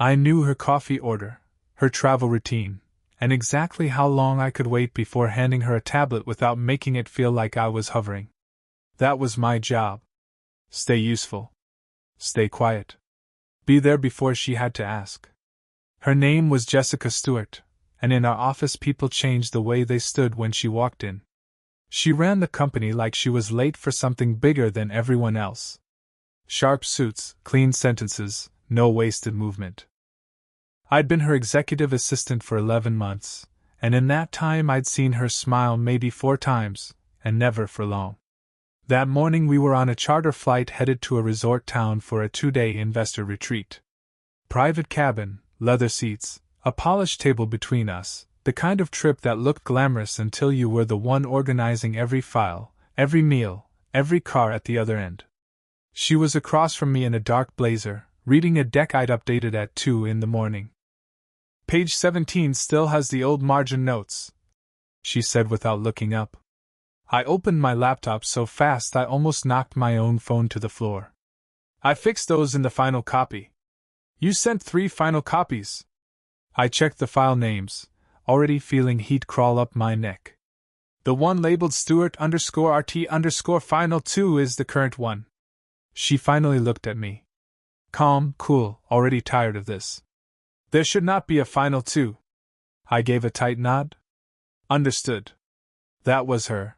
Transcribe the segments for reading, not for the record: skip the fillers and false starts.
I knew her coffee order, her travel routine, and exactly how long I could wait before handing her a tablet without making it feel like I was hovering. That was my job. Stay useful. Stay quiet. Be there before she had to ask. Her name was Jessica Stewart, and in our office people changed the way they stood when she walked in. She ran the company like she was late for something bigger than everyone else. Sharp suits, clean sentences, no wasted movement. I'd been her executive assistant for 11 months, and in that time I'd seen her smile maybe 4 times, and never for long. That morning we were on a charter flight headed to a resort town for a 2-day investor retreat. Private cabin, leather seats, a polished table between us, the kind of trip that looked glamorous until you were the one organizing every file, every meal, every car at the other end. She was across from me in a dark blazer, reading a deck I'd updated at 2 in the morning. Page 17 still has the old margin notes, she said without looking up. I opened my laptop so fast I almost knocked my own phone to the floor. I fixed those in the final copy. You sent 3 final copies. I checked the file names, already feeling heat crawl up my neck. The one labeled Stewart_RT_final 2 is the current one. She finally looked at me. Calm, cool, already tired of this. There should not be a final 2. I gave a tight nod. Understood. That was her.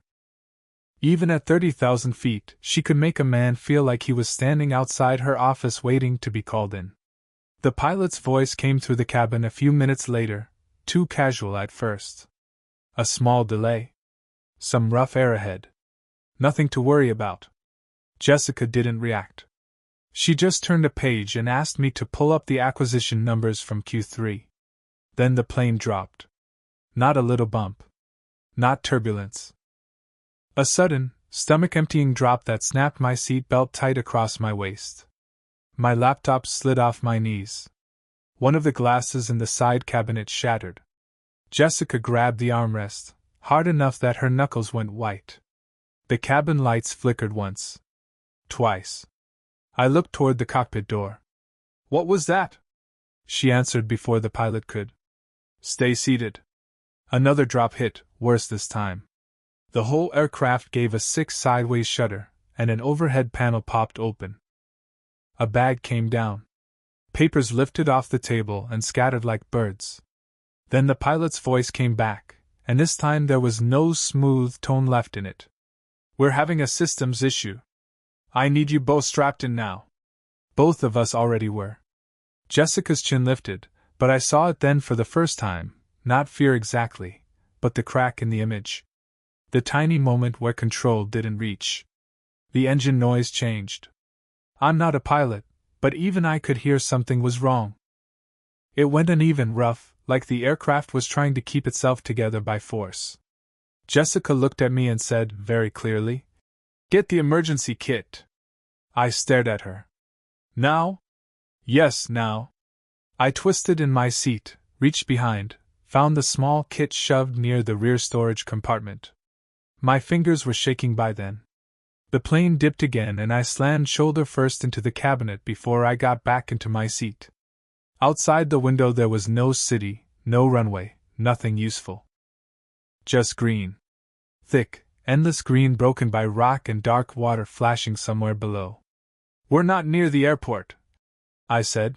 Even at 30,000 feet, she could make a man feel like he was standing outside her office waiting to be called in. The pilot's voice came through the cabin a few minutes later, too casual at first. A small delay. Some rough air ahead. Nothing to worry about. Jessica didn't react. She just turned a page and asked me to pull up the acquisition numbers from Q3. Then the plane dropped. Not a little bump. Not turbulence. A sudden, stomach-emptying drop that snapped my seat belt tight across my waist. My laptop slid off my knees. One of the glasses in the side cabinet shattered. Jessica grabbed the armrest, hard enough that her knuckles went white. The cabin lights flickered once. Twice. I looked toward the cockpit door. What was that? She answered before the pilot could. Stay seated. Another drop hit, worse this time. The whole aircraft gave a sick sideways shudder, and an overhead panel popped open. A bag came down. Papers lifted off the table and scattered like birds. Then the pilot's voice came back, and this time there was no smooth tone left in it. We're having a systems issue. I need you both strapped in now. Both of us already were. Jessica's chin lifted, but I saw it then for the first time, not fear exactly, but the crack in the image. The tiny moment where control didn't reach. The engine noise changed. I'm not a pilot, but even I could hear something was wrong. It went uneven, rough, like the aircraft was trying to keep itself together by force. Jessica looked at me and said, very clearly, "Get the emergency kit." I stared at her. Now? Yes, now. I twisted in my seat, reached behind, found the small kit shoved near the rear storage compartment. My fingers were shaking by then. The plane dipped again and I slammed shoulder first into the cabinet before I got back into my seat. Outside the window there was no city, no runway, nothing useful. Just green. Thick, endless green broken by rock and dark water flashing somewhere below. We're not near the airport, I said.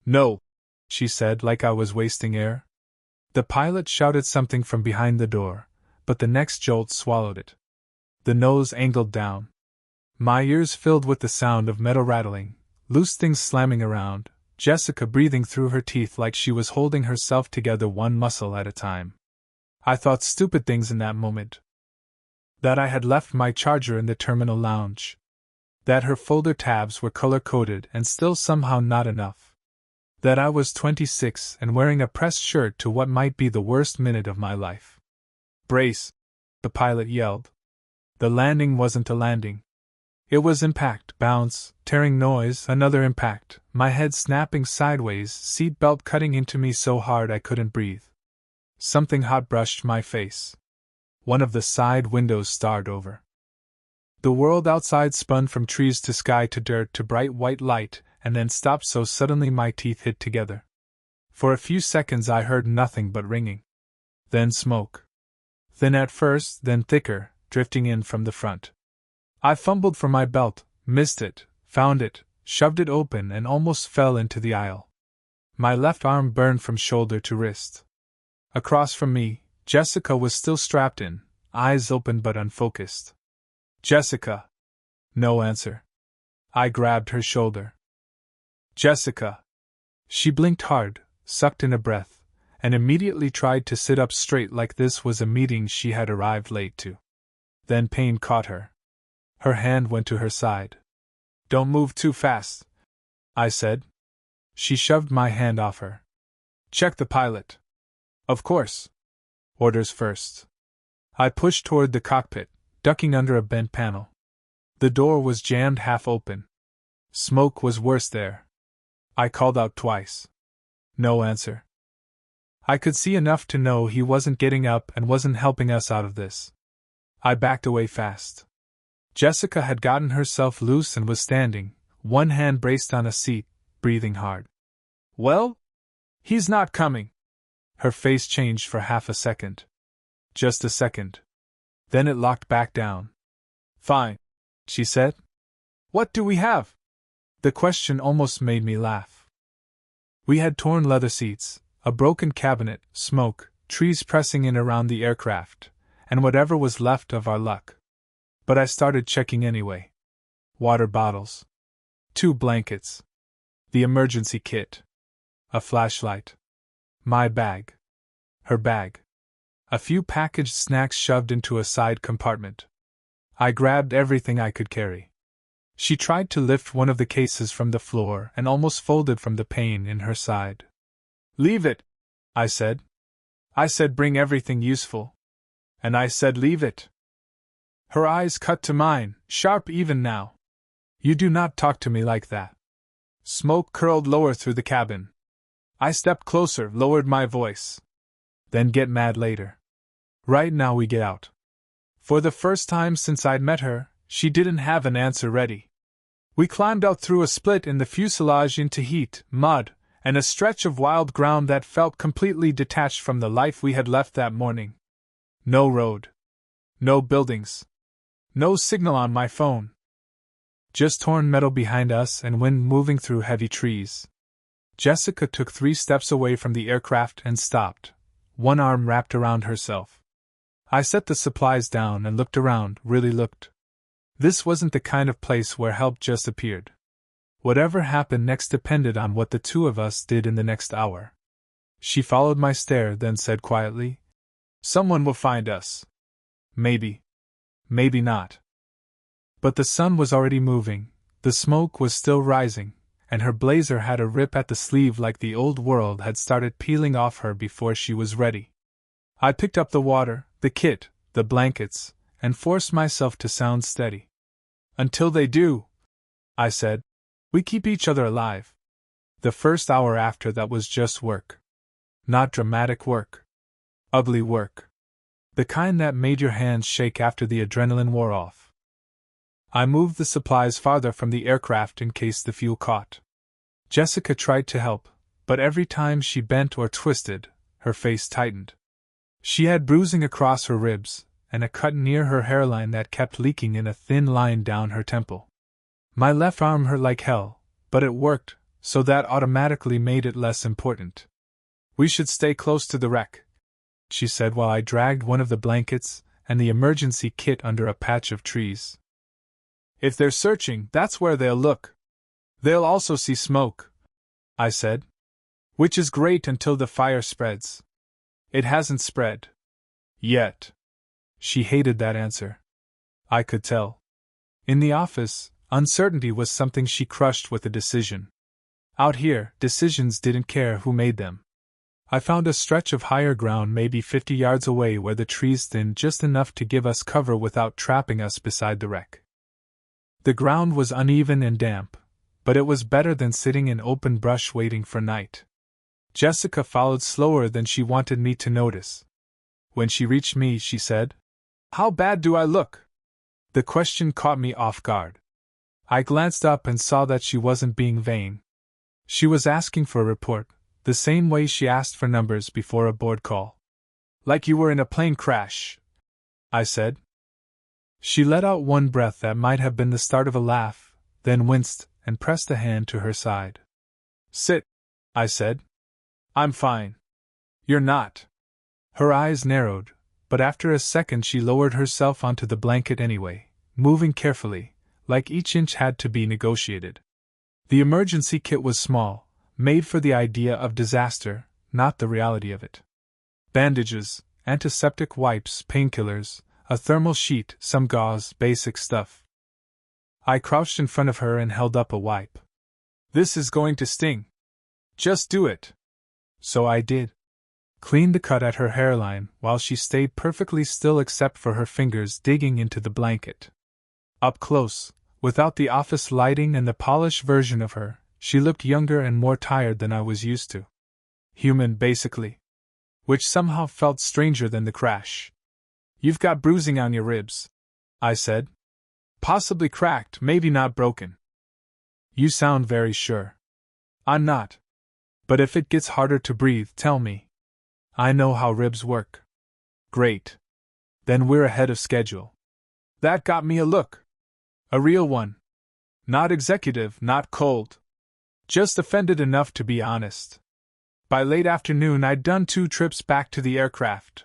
No, she said like I was wasting air. The pilot shouted something from behind the door, but the next jolt swallowed it. The nose angled down. My ears filled with the sound of metal rattling, loose things slamming around, Jessica breathing through her teeth like she was holding herself together one muscle at a time. I thought stupid things in that moment. That I had left my charger in the terminal lounge. That her folder tabs were color-coded and still somehow not enough. That I was 26 and wearing a pressed shirt to what might be the worst minute of my life. Brace! The pilot yelled. The landing wasn't a landing. It was impact, bounce, tearing noise, another impact, my head snapping sideways, seat belt cutting into me so hard I couldn't breathe. Something hot brushed my face. One of the side windows starred over. The world outside spun from trees to sky to dirt to bright white light, and then stopped so suddenly my teeth hit together. For a few seconds I heard nothing but ringing. Then smoke. Thin at first, then thicker, drifting in from the front. I fumbled for my belt, missed it, found it, shoved it open and almost fell into the aisle. My left arm burned from shoulder to wrist. Across from me, Jessica was still strapped in, eyes open but unfocused. Jessica. No answer. I grabbed her shoulder. Jessica. She blinked hard, sucked in a breath, and immediately tried to sit up straight like this was a meeting she had arrived late to. Then pain caught her. Her hand went to her side. Don't move too fast, I said. She shoved my hand off her. Check the pilot. Of course. Orders first. I pushed toward the cockpit, ducking under a bent panel. The door was jammed half open. Smoke was worse there. I called out twice. No answer. I could see enough to know he wasn't getting up and wasn't helping us out of this. I backed away fast. Jessica had gotten herself loose and was standing, one hand braced on a seat, breathing hard. Well? He's not coming. Her face changed for half a second. Just a second. Then it locked back down. Fine, she said. What do we have? The question almost made me laugh. We had torn leather seats, a broken cabinet, smoke, trees pressing in around the aircraft, and whatever was left of our luck. But I started checking anyway. Water bottles. 2 blankets. The emergency kit. A flashlight. My bag. Her bag. A few packaged snacks shoved into a side compartment. I grabbed everything I could carry. She tried to lift one of the cases from the floor and almost folded from the pain in her side. Leave it, I said. I said bring everything useful. And I said leave it. Her eyes cut to mine, sharp even now. You do not talk to me like that. Smoke curled lower through the cabin. I stepped closer, lowered my voice. Then get mad later. Right now we get out. For the first time since I'd met her, she didn't have an answer ready. We climbed out through a split in the fuselage into heat, mud, and a stretch of wild ground that felt completely detached from the life we had left that morning. No road. No buildings. No signal on my phone. Just torn metal behind us and wind moving through heavy trees. Jessica took 3 steps away from the aircraft and stopped, one arm wrapped around herself. I set the supplies down and looked around, really looked. This wasn't the kind of place where help just appeared. Whatever happened next depended on what the two of us did in the next hour. She followed my stare, then said quietly, Someone will find us. Maybe. Maybe not. But the sun was already moving, the smoke was still rising, and her blazer had a rip at the sleeve like the old world had started peeling off her before she was ready. I picked up the water, the kit, the blankets, and forced myself to sound steady. Until they do, I said, we keep each other alive. The first hour after that was just work. Not dramatic work. Ugly work. The kind that made your hands shake after the adrenaline wore off. I moved the supplies farther from the aircraft in case the fuel caught. Jessica tried to help, but every time she bent or twisted, her face tightened. She had bruising across her ribs, and a cut near her hairline that kept leaking in a thin line down her temple. My left arm hurt like hell, but it worked, so that automatically made it less important. We should stay close to the wreck, she said while I dragged one of the blankets and the emergency kit under a patch of trees. If they're searching, that's where they'll look. They'll also see smoke, I said. Which is great until the fire spreads. It hasn't spread. Yet. She hated that answer. I could tell. In the office, uncertainty was something she crushed with a decision. Out here, decisions didn't care who made them. I found a stretch of higher ground maybe 50 yards away where the trees thinned just enough to give us cover without trapping us beside the wreck. The ground was uneven and damp, but it was better than sitting in open brush waiting for night. Jessica followed slower than she wanted me to notice. When she reached me, she said, "How bad do I look?" The question caught me off guard. I glanced up and saw that she wasn't being vain. She was asking for a report, the same way she asked for numbers before a board call. Like you were in a plane crash, I said. She let out one breath that might have been the start of a laugh, then winced and pressed a hand to her side. Sit, I said. I'm fine. You're not. Her eyes narrowed, but after a second she lowered herself onto the blanket anyway, moving carefully, like each inch had to be negotiated. The emergency kit was small, made for the idea of disaster, not the reality of it. Bandages, antiseptic wipes, painkillers, a thermal sheet, some gauze, basic stuff. I crouched in front of her and held up a wipe. This is going to sting. Just do it. So I did. Cleaned the cut at her hairline while she stayed perfectly still except for her fingers digging into the blanket. Up close, without the office lighting and the polished version of her, she looked younger and more tired than I was used to. Human, basically. Which somehow felt stranger than the crash. You've got bruising on your ribs, I said. Possibly cracked, maybe not broken. You sound very sure. I'm not. But if it gets harder to breathe, tell me. I know how ribs work. Great. Then we're ahead of schedule. That got me a look. A real one. Not executive, not cold. Just offended enough to be honest. By late afternoon, I'd done 2 trips back to the aircraft.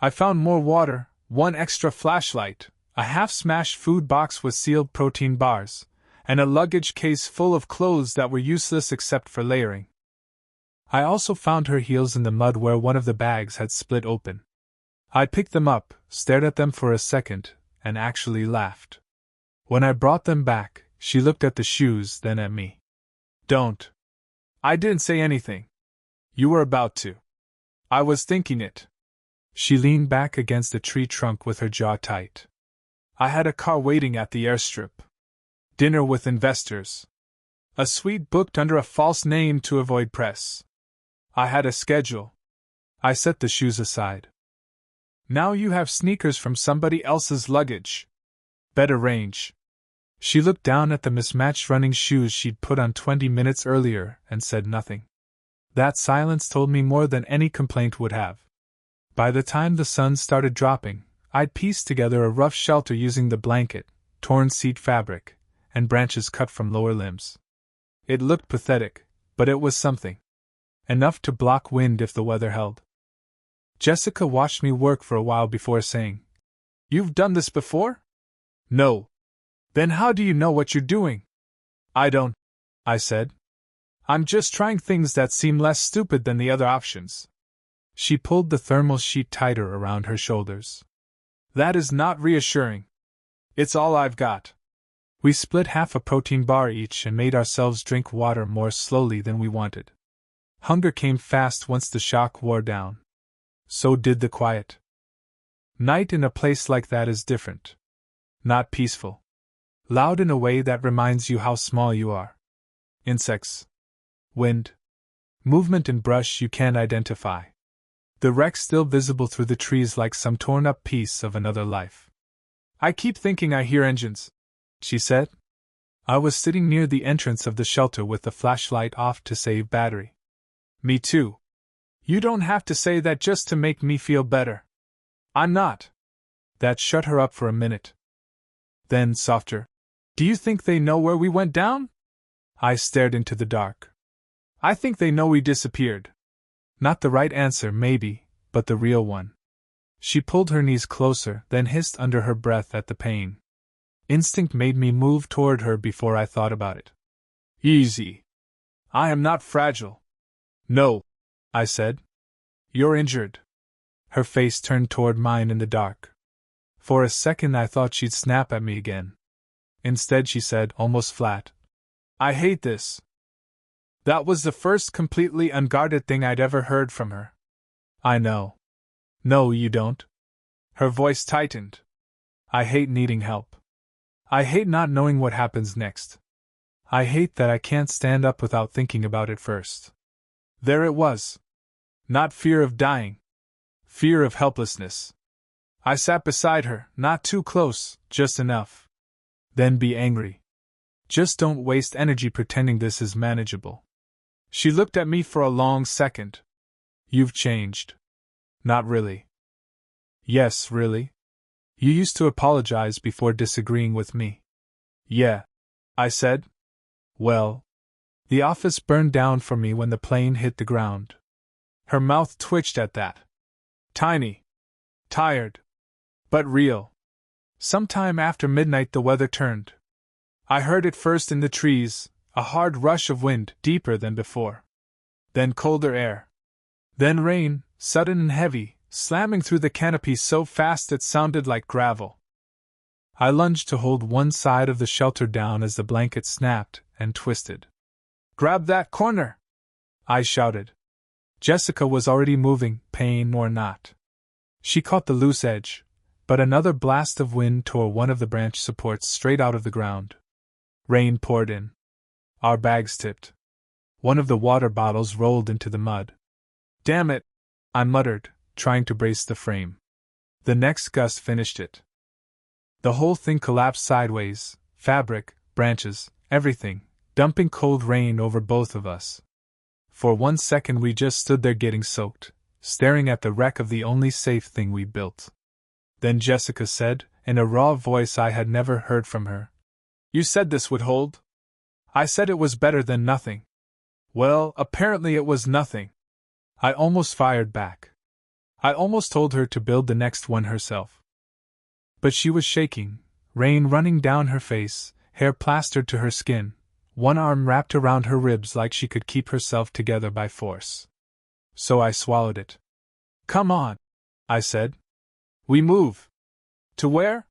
I found more water, 1 extra flashlight, a half-smashed food box with sealed protein bars, and a luggage case full of clothes that were useless except for layering. I also found her heels in the mud where one of the bags had split open. I picked them up, stared at them for a second, and actually laughed. When I brought them back, she looked at the shoes, then at me. Don't. I didn't say anything. You were about to. I was thinking it. She leaned back against a tree trunk with her jaw tight. I had a car waiting at the airstrip. Dinner with investors. A suite booked under a false name to avoid press. I had a schedule. I set the shoes aside. Now you have sneakers from somebody else's luggage. Better range. She looked down at the mismatched running shoes she'd put on 20 minutes earlier and said nothing. That silence told me more than any complaint would have. By the time the sun started dropping, I'd pieced together a rough shelter using the blanket, torn seat fabric, and branches cut from lower limbs. It looked pathetic, but it was something. Enough to block wind if the weather held. Jessica watched me work for a while before saying, "You've done this before?" "No." "Then how do you know what you're doing?" "I don't," I said. "I'm just trying things that seem less stupid than the other options." She pulled the thermal sheet tighter around her shoulders. "That is not reassuring. It's all I've got." We split half a protein bar each and made ourselves drink water more slowly than we wanted. Hunger came fast once the shock wore down. So did the quiet. Night in a place like that is different. Not peaceful. Loud in a way that reminds you how small you are. Insects. Wind. Movement in brush you can't identify. The wreck still visible through the trees like some torn-up piece of another life. "I keep thinking I hear engines," she said. I was sitting near the entrance of the shelter with the flashlight off to save battery. "Me too." "You don't have to say that just to make me feel better." "I'm not." That shut her up for a minute. Then, softer, "Do you think they know where we went down?" I stared into the dark. "I think they know we disappeared." Not the right answer, maybe, but the real one. She pulled her knees closer, then hissed under her breath at the pain. Instinct made me move toward her before I thought about it. "Easy. I am not fragile." "No," I said. "You're injured." Her face turned toward mine in the dark. For a second I thought she'd snap at me again. Instead she said, almost flat, "I hate this." That was the first completely unguarded thing I'd ever heard from her. "I know." "No, you don't." Her voice tightened. "I hate needing help. I hate not knowing what happens next. I hate that I can't stand up without thinking about it first." There it was. Not fear of dying. Fear of helplessness. I sat beside her, not too close, just enough. Then be angry. Just don't waste energy pretending this is manageable. She looked at me for a long second. You've changed. Not really. Yes, really? You used to apologize before disagreeing with me. Yeah, I said. Well, the office burned down for me when the plane hit the ground. Her mouth twitched at that. Tiny. Tired. But real. Sometime after midnight the weather turned. I heard it first in the trees, a hard rush of wind, deeper than before. Then colder air. Then rain, sudden and heavy, slamming through the canopy so fast it sounded like gravel. I lunged to hold one side of the shelter down as the blanket snapped and twisted. Grab that corner! I shouted. Jessica was already moving, pain or not. She caught the loose edge, but another blast of wind tore one of the branch supports straight out of the ground. Rain poured in. Our bags tipped. One of the water bottles rolled into the mud. Damn it! I muttered, trying to brace the frame. The next gust finished it. The whole thing collapsed sideways, fabric, branches, everything, dumping cold rain over both of us. For 1 second we just stood there getting soaked, staring at the wreck of the only safe thing we built. Then Jessica said, in a raw voice I had never heard from her, "You said this would hold?" I said it was better than nothing. Well, apparently it was nothing. I almost fired back. I almost told her to build the next one herself. But she was shaking, rain running down her face, hair plastered to her skin, one arm wrapped around her ribs like she could keep herself together by force. So I swallowed it. "Come on," I said. "We move." "To where?"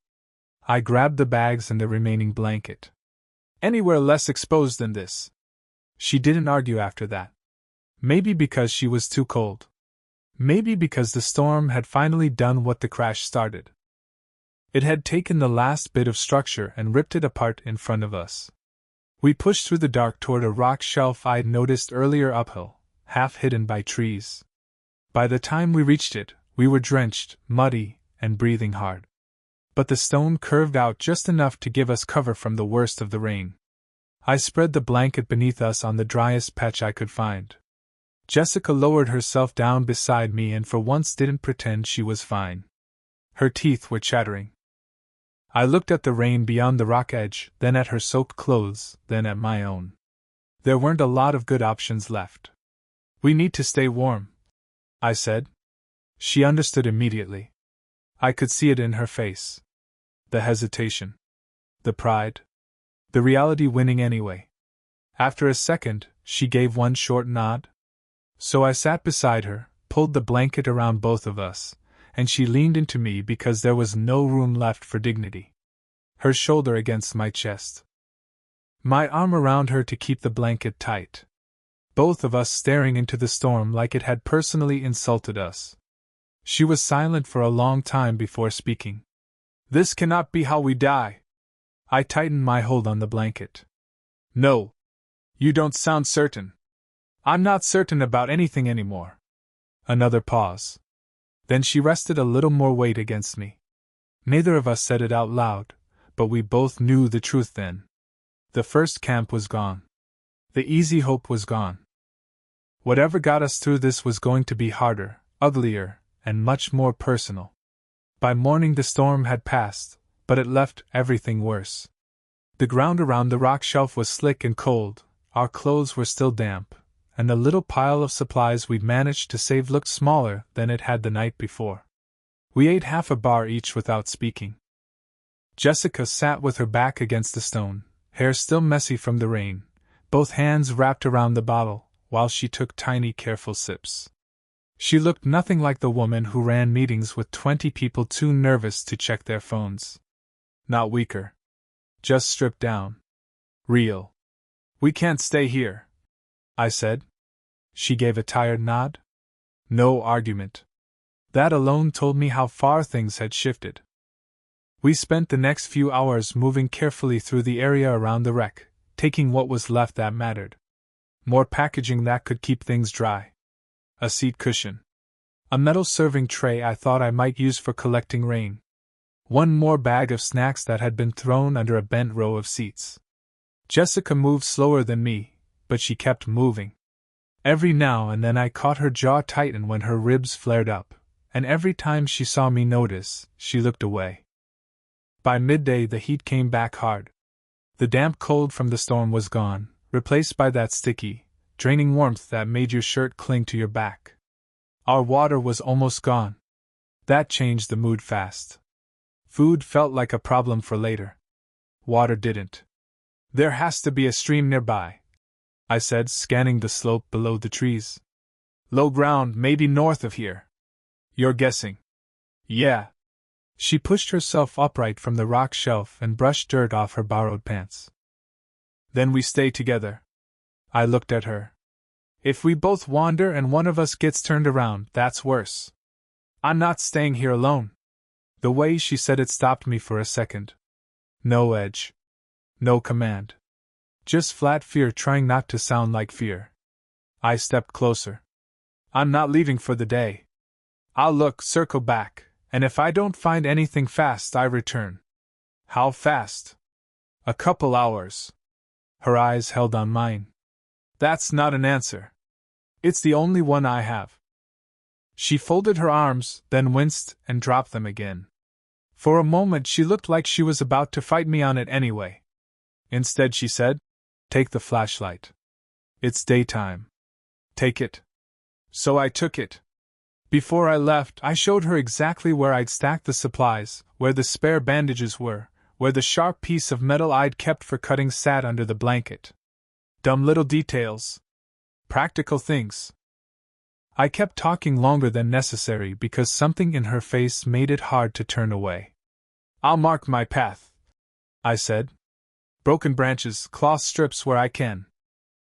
I grabbed the bags and the remaining blanket. "Anywhere less exposed than this." She didn't argue after that. Maybe because she was too cold. Maybe because the storm had finally done what the crash started. It had taken the last bit of structure and ripped it apart in front of us. We pushed through the dark toward a rock shelf I'd noticed earlier uphill, half hidden by trees. By the time we reached it, we were drenched, muddy, and breathing hard. But the stone curved out just enough to give us cover from the worst of the rain. I spread the blanket beneath us on the driest patch I could find. Jessica lowered herself down beside me and for once didn't pretend she was fine. Her teeth were chattering. I looked at the rain beyond the rock edge, then at her soaked clothes, then at my own. There weren't a lot of good options left. "We need to stay warm," I said. She understood immediately. I could see it in her face. The hesitation. The pride. The reality winning anyway. After a second, she gave one short nod. So I sat beside her, pulled the blanket around both of us, and she leaned into me because there was no room left for dignity. Her shoulder against my chest. My arm around her to keep the blanket tight. Both of us staring into the storm like it had personally insulted us. She was silent for a long time before speaking. "This cannot be how we die." I tightened my hold on the blanket. "No. You don't sound certain." "I'm not certain about anything anymore." Another pause. Then she rested a little more weight against me. Neither of us said it out loud, but we both knew the truth then. The first camp was gone. The easy hope was gone. Whatever got us through this was going to be harder, uglier, and much more personal. By morning the storm had passed, but it left everything worse. The ground around the rock shelf was slick and cold, our clothes were still damp, and the little pile of supplies we'd managed to save looked smaller than it had the night before. We ate half a bar each without speaking. Jessica sat with her back against the stone, hair still messy from the rain, both hands wrapped around the bottle, while she took tiny careful sips. She looked nothing like the woman who ran meetings with 20 people too nervous to check their phones. Not weaker. Just stripped down. Real. "We can't stay here," I said. She gave a tired nod. No argument. That alone told me how far things had shifted. We spent the next few hours moving carefully through the area around the wreck, taking what was left that mattered. More packaging that could keep things dry. A seat cushion. A metal serving tray I thought I might use for collecting rain. One more bag of snacks that had been thrown under a bent row of seats. Jessica moved slower than me, but she kept moving. Every now and then I caught her jaw tighten when her ribs flared up, and every time she saw me notice, she looked away. By midday the heat came back hard. The damp cold from the storm was gone, replaced by that sticky, draining warmth that made your shirt cling to your back. Our water was almost gone. That changed the mood fast. Food felt like a problem for later. Water didn't. There has to be a stream nearby, I said, scanning the slope below the trees. Low ground, maybe north of here. You're guessing? Yeah. She pushed herself upright from the rock shelf and brushed dirt off her borrowed pants. Then we stay together. I looked at her. If we both wander and one of us gets turned around, that's worse. I'm not staying here alone. The way she said it stopped me for a second. No edge. No command. Just flat fear trying not to sound like fear. I stepped closer. I'm not leaving for the day. I'll circle back, and if I don't find anything fast, I return. How fast? A couple hours. Her eyes held on mine. That's not an answer. It's the only one I have. She folded her arms, then winced and dropped them again. For a moment she looked like she was about to fight me on it anyway. Instead she said, "Take the flashlight. It's daytime. Take it." So I took it. Before I left, I showed her exactly where I'd stacked the supplies, where the spare bandages were, where the sharp piece of metal I'd kept for cutting sat under the blanket. Dumb little details. Practical things. I kept talking longer than necessary because something in her face made it hard to turn away. I'll mark my path, I said. Broken branches, cloth strips where I can.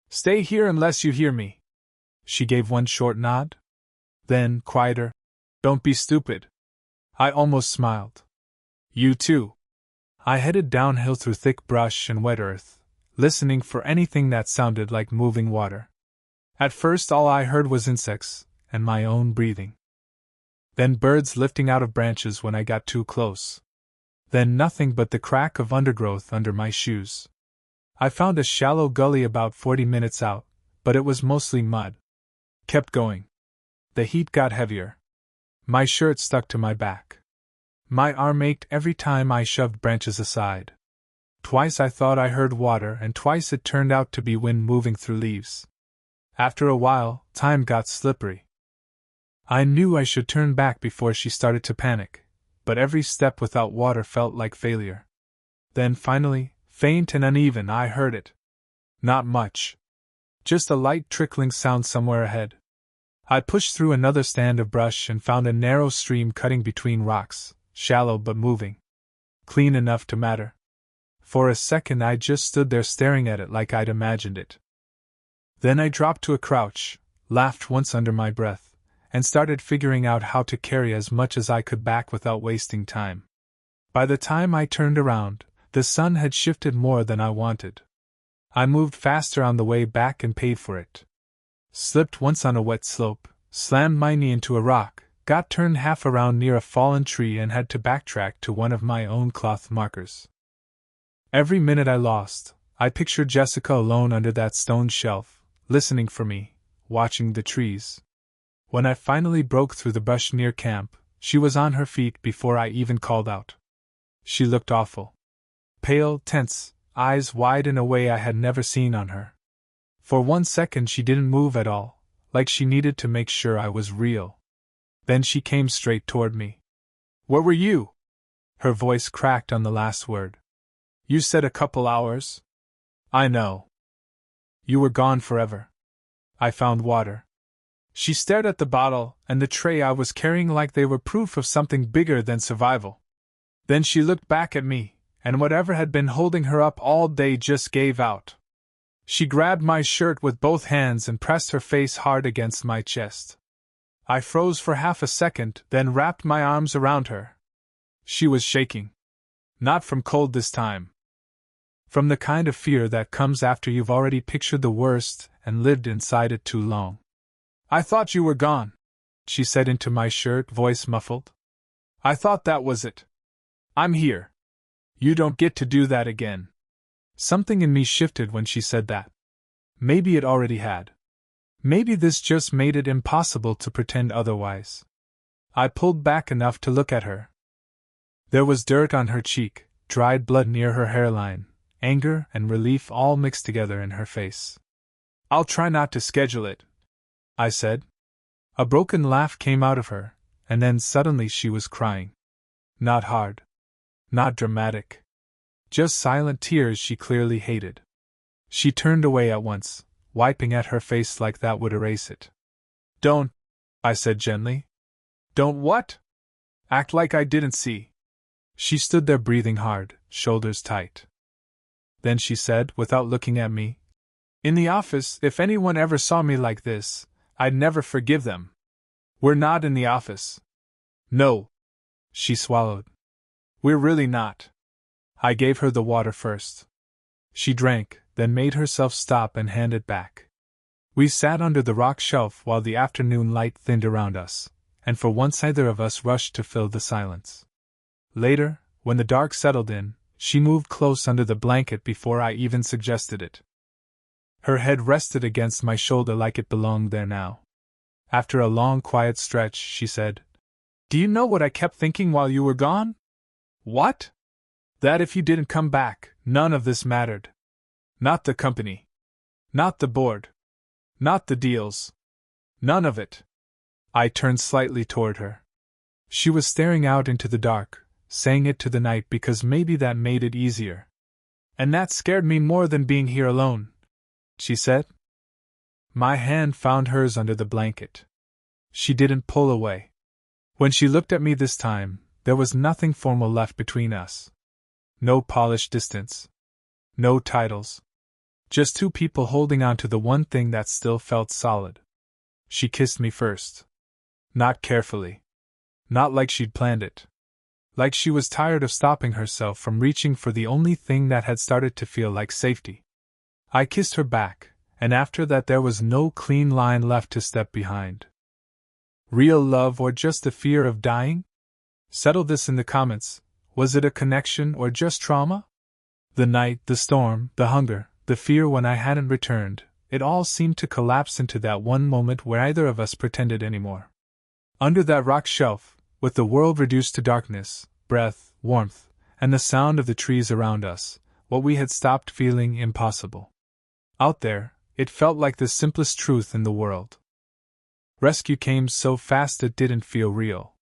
Stay here unless you hear me. She gave one short nod. Then, quieter, "Don't be stupid." I almost smiled. You too. I headed downhill through thick brush and wet earth, listening for anything that sounded like moving water. At first all I heard was insects, and my own breathing. Then birds lifting out of branches when I got too close. Then nothing but the crack of undergrowth under my shoes. I found a shallow gully about 40 minutes out, but it was mostly mud. Kept going. The heat got heavier. My shirt stuck to my back. My arm ached every time I shoved branches aside. Twice I thought I heard water, and twice it turned out to be wind moving through leaves. After a while, time got slippery. I knew I should turn back before she started to panic, but every step without water felt like failure. Then finally, faint and uneven, I heard it. Not much. Just a light trickling sound somewhere ahead. I pushed through another stand of brush and found a narrow stream cutting between rocks, shallow but moving. Clean enough to matter. For a second I just stood there staring at it like I'd imagined it. Then I dropped to a crouch, laughed once under my breath, and started figuring out how to carry as much as I could back without wasting time. By the time I turned around, the sun had shifted more than I wanted. I moved faster on the way back and paid for it. Slipped once on a wet slope, slammed my knee into a rock, got turned half around near a fallen tree and had to backtrack to one of my own cloth markers. Every minute I lost, I pictured Jessica alone under that stone shelf, listening for me, watching the trees. When I finally broke through the brush near camp, she was on her feet before I even called out. She looked awful. Pale, tense, eyes wide in a way I had never seen on her. For 1 second she didn't move at all, like she needed to make sure I was real. Then she came straight toward me. "Where were you?" Her voice cracked on the last word. "You said a couple hours." "I know. You were gone forever." "I found water." She stared at the bottle and the tray I was carrying like they were proof of something bigger than survival. Then she looked back at me, and whatever had been holding her up all day just gave out. She grabbed my shirt with both hands and pressed her face hard against my chest. I froze for half a second, then wrapped my arms around her. She was shaking. Not from cold this time. From the kind of fear that comes after you've already pictured the worst and lived inside it too long. "I thought you were gone," she said into my shirt, voice muffled. "I thought that was it. I'm here. You don't get to do that again." Something in me shifted when she said that. Maybe it already had. Maybe this just made it impossible to pretend otherwise. I pulled back enough to look at her. There was dirt on her cheek, dried blood near her hairline, anger and relief all mixed together in her face. "I'll try not to schedule it," I said. A broken laugh came out of her, and then suddenly she was crying. Not hard. Not dramatic. Just silent tears she clearly hated. She turned away at once, wiping at her face like that would erase it. "Don't," I said gently. "Don't what?" "Act like I didn't see." She stood there breathing hard, shoulders tight. Then she said, without looking at me, "In the office, if anyone ever saw me like this, I'd never forgive them. We're not in the office." "No." She swallowed. "We're really not." I gave her the water first. She drank, then made herself stop and hand it back. We sat under the rock shelf while the afternoon light thinned around us, and for once neither of us rushed to fill the silence. Later, when the dark settled in, she moved close under the blanket before I even suggested it. Her head rested against my shoulder like it belonged there now. After a long, quiet stretch, she said, "Do you know what I kept thinking while you were gone?" "What?" "That if you didn't come back, none of this mattered. Not the company. Not the board. Not the deals. None of it." I turned slightly toward her. She was staring out into the dark, saying it to the night because maybe that made it easier. "And that scared me more than being here alone," she said. My hand found hers under the blanket. She didn't pull away. When she looked at me this time, there was nothing formal left between us. No polished distance. No titles. Just two people holding on to the one thing that still felt solid. She kissed me first. Not carefully. Not like she'd planned it. Like she was tired of stopping herself from reaching for the only thing that had started to feel like safety. I kissed her back, and after that there was no clean line left to step behind. Real love or just the fear of dying? Settle this in the comments. Was it a connection or just trauma? The night, the storm, the hunger, the fear when I hadn't returned, it all seemed to collapse into that one moment where either of us pretended anymore. Under that rock shelf, with the world reduced to darkness, breath, warmth, and the sound of the trees around us, what we had stopped feeling impossible. Out there, it felt like the simplest truth in the world. Rescue came so fast it didn't feel real.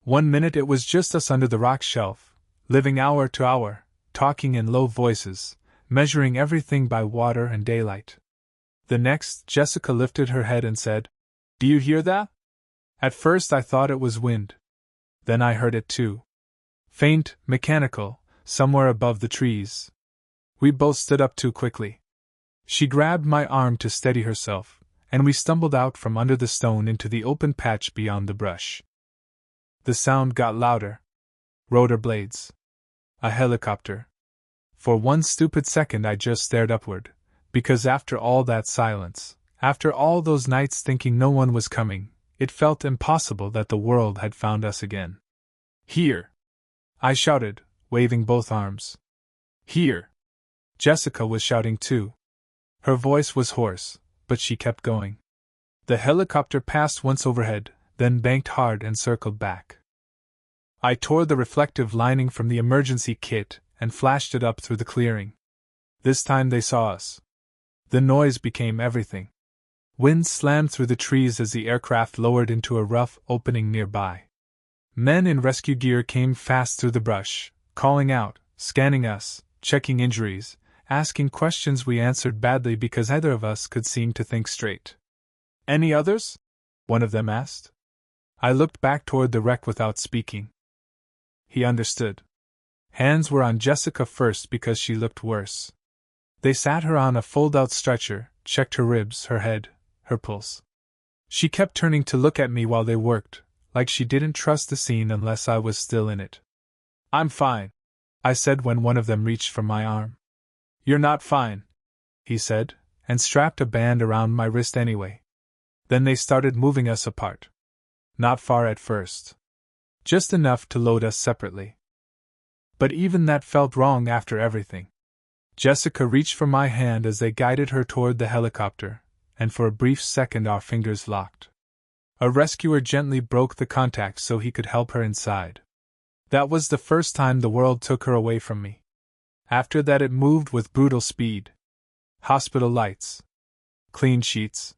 1 minute it was just us under the rock shelf, living hour to hour, talking in low voices, measuring everything by water and daylight. The next, Jessica lifted her head and said, "Do you hear that?" At first I thought it was wind. Then I heard it too. Faint, mechanical, somewhere above the trees. We both stood up too quickly. She grabbed my arm to steady herself, and we stumbled out from under the stone into the open patch beyond the brush. The sound got louder. Rotor blades. A helicopter. For one stupid second I just stared upward, because after all that silence, after all those nights thinking no one was coming, it felt impossible that the world had found us again. "Here!" I shouted, waving both arms. "Here!" Jessica was shouting too. Her voice was hoarse, but she kept going. The helicopter passed once overhead, then banked hard and circled back. I tore the reflective lining from the emergency kit and flashed it up through the clearing. This time they saw us. The noise became everything. Wind slammed through the trees as the aircraft lowered into a rough opening nearby. Men in rescue gear came fast through the brush, calling out, scanning us, checking injuries, asking questions we answered badly because neither of us could seem to think straight. "Any others?" one of them asked. I looked back toward the wreck without speaking. He understood. Hands were on Jessica first because she looked worse. They sat her on a fold-out stretcher, checked her ribs, her head, her pulse. She kept turning to look at me while they worked, like she didn't trust the scene unless I was still in it. "I'm fine," I said when one of them reached for my arm. "You're not fine," he said, and strapped a band around my wrist anyway. Then they started moving us apart. Not far at first. Just enough to load us separately. But even that felt wrong after everything. Jessica reached for my hand as they guided her toward the helicopter, and for a brief second our fingers locked. A rescuer gently broke the contact so he could help her inside. That was the first time the world took her away from me. After that it moved with brutal speed. Hospital lights. Clean sheets.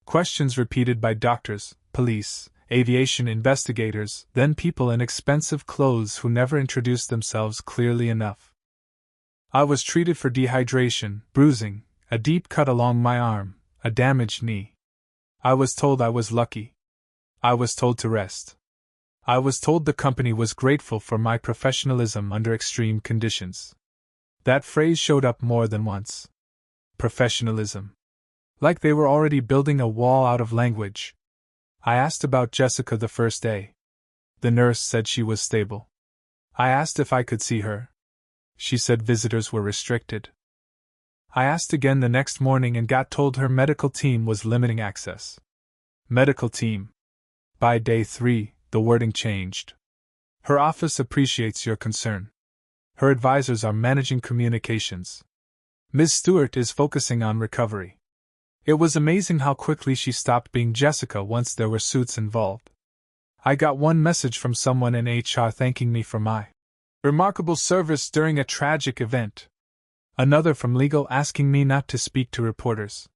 Questions repeated by doctors, police, aviation investigators, then people in expensive clothes who never introduced themselves clearly enough. I was treated for dehydration, bruising, a deep cut along my arm, a damaged knee. I was told I was lucky. I was told to rest. I was told the company was grateful for my professionalism under extreme conditions. That phrase showed up more than once. Professionalism. Like they were already building a wall out of language. I asked about Jessica the first day. The nurse said she was stable. I asked if I could see her. She said visitors were restricted. I asked again the next morning and got told her medical team was limiting access. Medical team. By day 3, the wording changed. Her office appreciates your concern. Her advisors are managing communications. Ms. Stewart is focusing on recovery. It was amazing how quickly she stopped being Jessica once there were suits involved. I got one message from someone in HR thanking me for my remarkable service during a tragic event. Another from legal asking me not to speak to reporters.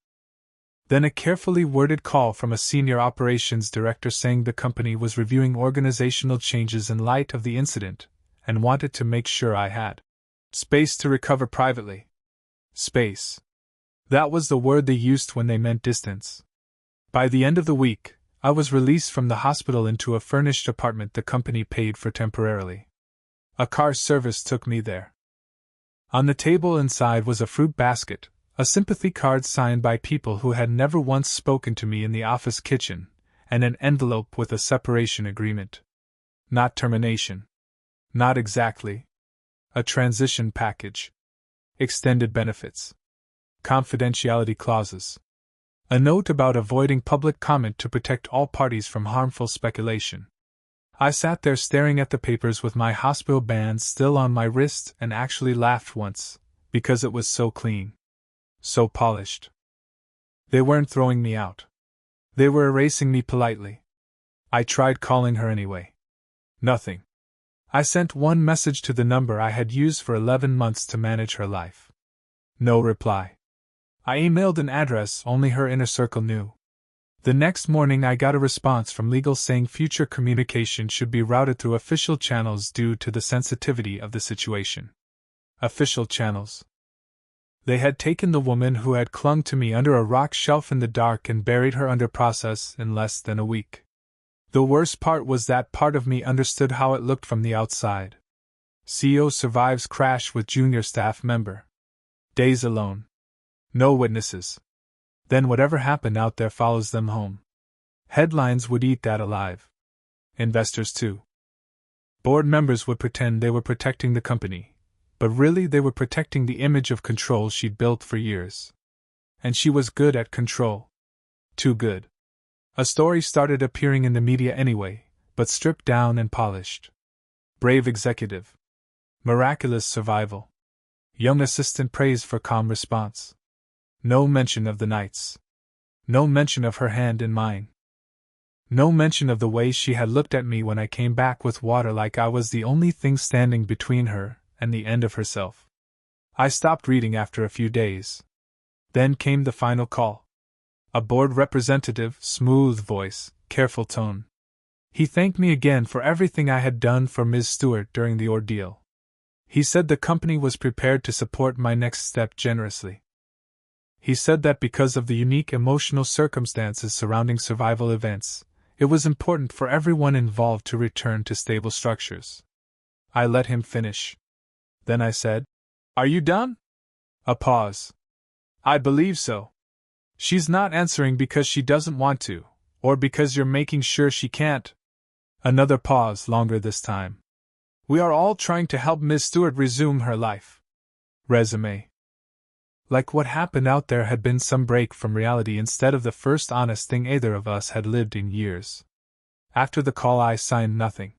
Then a carefully worded call from a senior operations director saying the company was reviewing organizational changes in light of the incident, and wanted to make sure I had space to recover privately. Space. That was the word they used when they meant distance. By the end of the week, I was released from the hospital into a furnished apartment the company paid for temporarily. A car service took me there. On the table inside was a fruit basket, a sympathy card signed by people who had never once spoken to me in the office kitchen, and an envelope with a separation agreement. Not termination. Not exactly. A transition package. Extended benefits. Confidentiality clauses. A note about avoiding public comment to protect all parties from harmful speculation. I sat there staring at the papers with my hospital band still on my wrist and actually laughed once, because it was so clean. So polished. They weren't throwing me out. They were erasing me politely. I tried calling her anyway. Nothing. I sent one message to the number I had used for 11 months to manage her life. No reply. I emailed an address only her inner circle knew. The next morning I got a response from legal saying future communication should be routed through official channels due to the sensitivity of the situation. Official channels. They had taken the woman who had clung to me under a rock shelf in the dark and buried her under process in less than a week. The worst part was that part of me understood how it looked from the outside. CEO survives crash with junior staff member. Days alone. No witnesses. Then whatever happened out there follows them home. Headlines would eat that alive. Investors too. Board members would pretend they were protecting the company, but really they were protecting the image of control she'd built for years. And she was good at control. Too good. A story started appearing in the media anyway, but stripped down and polished. Brave executive. Miraculous survival. Young assistant praised for calm response. No mention of the nights. No mention of her hand in mine. No mention of the way she had looked at me when I came back with water like I was the only thing standing between her and the end of herself. I stopped reading after a few days. Then came the final call. A board representative, smooth voice, careful tone. He thanked me again for everything I had done for Ms. Stewart during the ordeal. He said the company was prepared to support my next step generously. He said that because of the unique emotional circumstances surrounding survival events, it was important for everyone involved to return to stable structures. I let him finish. Then I said, "Are you done?" A pause. "I believe so. She's not answering because she doesn't want to, or because you're making sure she can't." Another pause, longer this time. "We are all trying to help Ms. Stewart resume her life." Resume. Like what happened out there had been some break from reality instead of the first honest thing either of us had lived in years. After the call I signed nothing.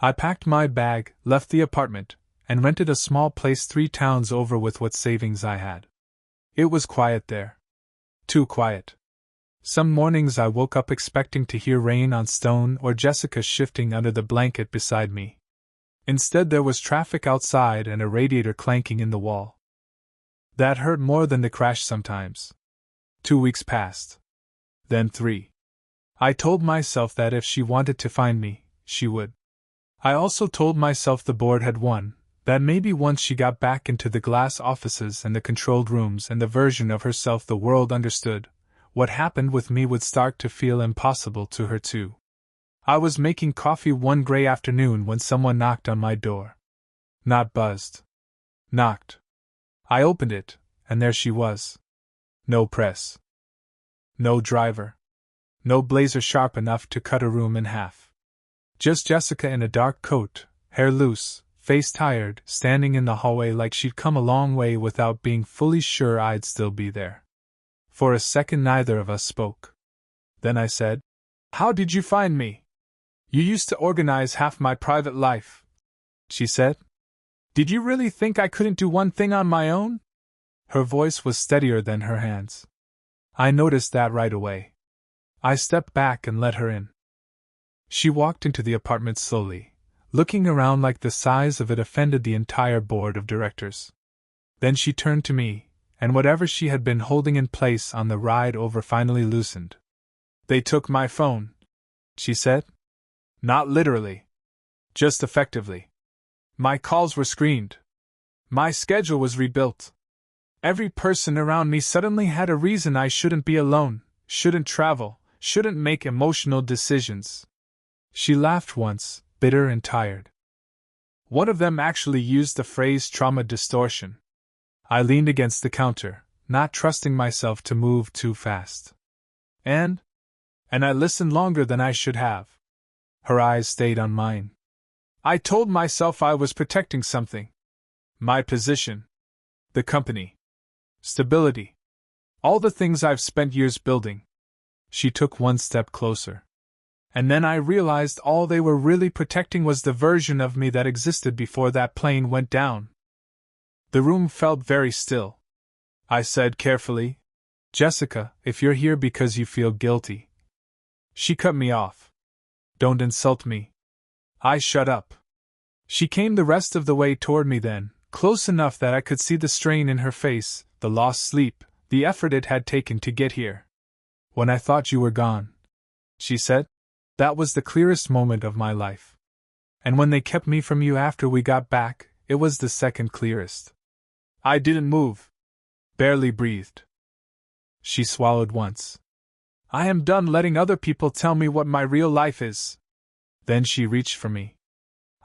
I packed my bag, left the apartment, and rented a small place 3 towns over with what savings I had. It was quiet there. Too quiet. Some mornings I woke up expecting to hear rain on stone or Jessica shifting under the blanket beside me. Instead, there was traffic outside and a radiator clanking in the wall. That hurt more than the crash sometimes. 2 weeks passed. Then 3. I told myself that if she wanted to find me, she would. I also told myself the board had won, that maybe once she got back into the glass offices and the controlled rooms and the version of herself the world understood, what happened with me would start to feel impossible to her too. I was making coffee one gray afternoon when someone knocked on my door. Not buzzed. Knocked. I opened it, and there she was. No press. No driver. No blazer sharp enough to cut a room in half. Just Jessica in a dark coat, hair loose, face tired, standing in the hallway like she'd come a long way without being fully sure I'd still be there. For a second neither of us spoke. Then I said, "How did you find me?" "You used to organize half my private life," she said. "Did you really think I couldn't do one thing on my own?" Her voice was steadier than her hands. I noticed that right away. I stepped back and let her in. She walked into the apartment slowly, looking around like the size of it offended the entire board of directors. Then she turned to me, and whatever she had been holding in place on the ride over finally loosened. "They took my phone," she said. "Not literally. Just effectively. My calls were screened. My schedule was rebuilt. Every person around me suddenly had a reason I shouldn't be alone, shouldn't travel, shouldn't make emotional decisions." She laughed once, bitter and tired. One of them actually used the phrase trauma distortion. I leaned against the counter, not trusting myself to move too fast. And I listened longer than I should have. Her eyes stayed on mine. I told myself I was protecting something. My position. The company. Stability. All the things I've spent years building. She took one step closer. And then I realized all they were really protecting was the version of me that existed before that plane went down. The room felt very still. I said carefully, "Jessica, if you're here because you feel guilty." She cut me off. "Don't insult me." I shut up. She came the rest of the way toward me then, close enough that I could see the strain in her face, the lost sleep, the effort it had taken to get here. "When I thought you were gone," she said, "that was the clearest moment of my life. And when they kept me from you after we got back, it was the second clearest. I didn't move. Barely breathed." She swallowed once. "I am done letting other people tell me what my real life is." Then she reached for me.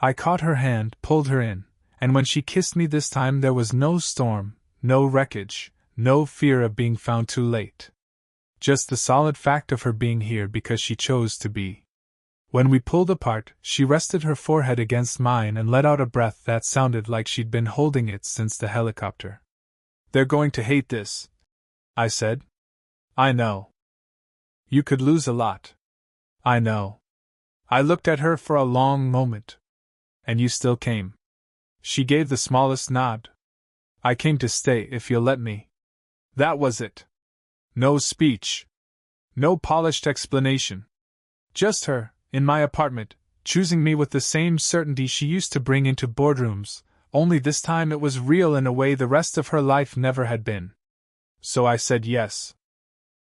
I caught her hand, pulled her in, and when she kissed me this time there was no storm, no wreckage, no fear of being found too late. Just the solid fact of her being here because she chose to be. When we pulled apart, she rested her forehead against mine and let out a breath that sounded like she'd been holding it since the helicopter. "They're going to hate this," I said. "I know. You could lose a lot." "I know." I looked at her for a long moment. "And you still came." She gave the smallest nod. "I came to stay if you'll let me." That was it. No speech. No polished explanation. Just her, in my apartment, choosing me with the same certainty she used to bring into boardrooms, only this time it was real in a way the rest of her life never had been. So I said yes.